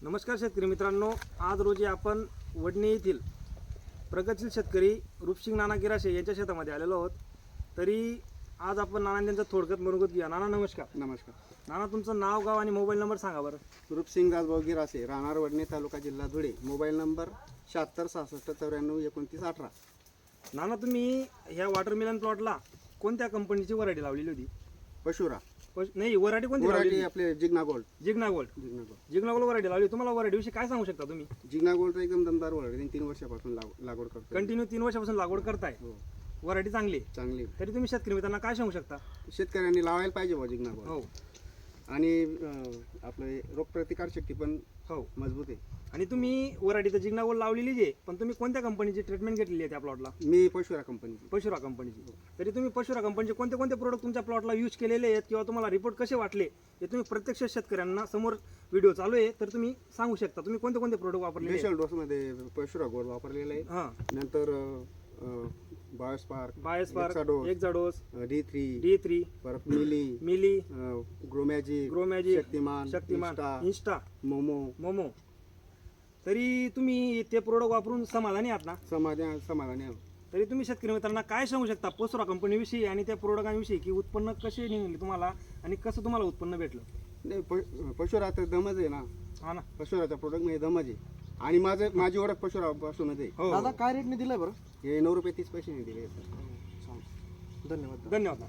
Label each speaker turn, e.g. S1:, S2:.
S1: नमस्कार शेतकरी मित्रांनो, आज रोजी आपण वडणी येथील प्रगतशील शेतकरी रूपसिंग नाना गिराशे यांच्या शेतामध्ये आलेलो आहोत. तरी आज आपण नानांचा थोडक्यात मुलाखत घेऊया. नाना नमस्कार.
S2: नमस्कार.
S1: नाना, तुमचं नाव, गाव आणि मोबाईल नंबर सांगा बरं.
S2: रूपसिंग दासभाऊ गिरासे, राहणार वडणे, तालुका जिल्हा धुळे. Mobile number 76 66 94 29 18.
S1: नाना, तुम्ही ह्या वॉटरमेलन प्लॉटला कोणत्या कंपनीची व्हरायटी लावलेली होती?
S2: पशुरा
S1: नाही, व्हरायटी कोणती
S2: वराठी
S1: लावलेली?
S2: आपले Jigna gold.
S1: Jigna gold.
S2: Jigna gold
S1: Jigna gold variety लावली. तुम्हाला व्हरायटी विषयी काय सांगू शकता तुम्ही?
S2: जिग्ना गोल्ड एकदम दमदार व्हरायटी, 3 वर्षापासून लागवड करतो.
S1: कंटिन्यू 3 वर्षापासून लागवड करताय.
S2: हो,
S1: व्हरायटी चांगली आहे.
S2: चांगली.
S1: तरी तुम्ही शेतकरी मित्रांना काय सांगू शकता?
S2: शेतकऱ्यांनी लावायला पाहिजे बा जिग्ना गोल्ड.
S1: हो
S2: आणि आपलं रोगप्रतिकार शक्ती पण
S1: हो.
S2: मजबूत आहे.
S1: आणि तुम्ही व्हरायटी तर जिग्ना गोल्ड लावलेलीच आहे, पण तुम्ही कोणत्या कंपनीची ट्रीटमेंट घेतलेली आहे त्या प्लॉटला?
S2: मी पशुरा कंपनीची.
S1: पशुरा कंपनीची. तरी तुम्ही पशुरा कंपनीचे कोणते कोणते प्रोडक्ट तुमच्या प्लॉटला यूज केलेले आहेत किंवा तुम्हाला रिपोर्ट कसे वाटले हे तुम्ही प्रत्यक्ष शेतकऱ्यांना, समोर व्हिडिओ चालू आहे तर तुम्ही सांगू शकता. तुम्ही कोणते कोणते प्रोडक्ट वापरले?
S2: स्पेशल डोसमध्ये पशुरा गोल्ड वापरलेला आहे.
S1: हां,
S2: नंतर बायोस्पार्क,
S1: बायोस्पार्क,
S2: Hexados,
S1: एक्झाडोस,
S2: D3,
S1: D3,
S2: परत मिली,
S1: मिली,
S2: Gromagic,
S1: Gromagic,
S2: Shaktiman,
S1: Shaktiman,
S2: Insta,
S1: Insta,
S2: मोमो.
S1: मोमो. तरी तुम्ही ते प्रोडक्ट वापरून समाधानी आहात ना?
S2: समाधानी आहोत.
S1: तरी तुम्ही शेतकरी मित्रांना काय सांगू शकता पशुरा कंपनीविषयी आणि त्या प्रोडक्टांविषयी, की उत्पन्न कसे निघाले तुम्हाला आणि कसं तुम्हाला उत्पन्न भेटलं?
S2: नाही, पशुराचं दमच आहे ना.
S1: हा ना.
S2: पशुराचा प्रोडक्ट म्हणजे दमच आहे. आणि माझी ओळख पशुरापासूनच आहे.
S1: हो.
S3: दादा काय रेटने दिलाय बरं?
S2: हे 9 रुपये 30 पैसे दिले.
S3: धन्यवाद.
S1: धन्यवाद.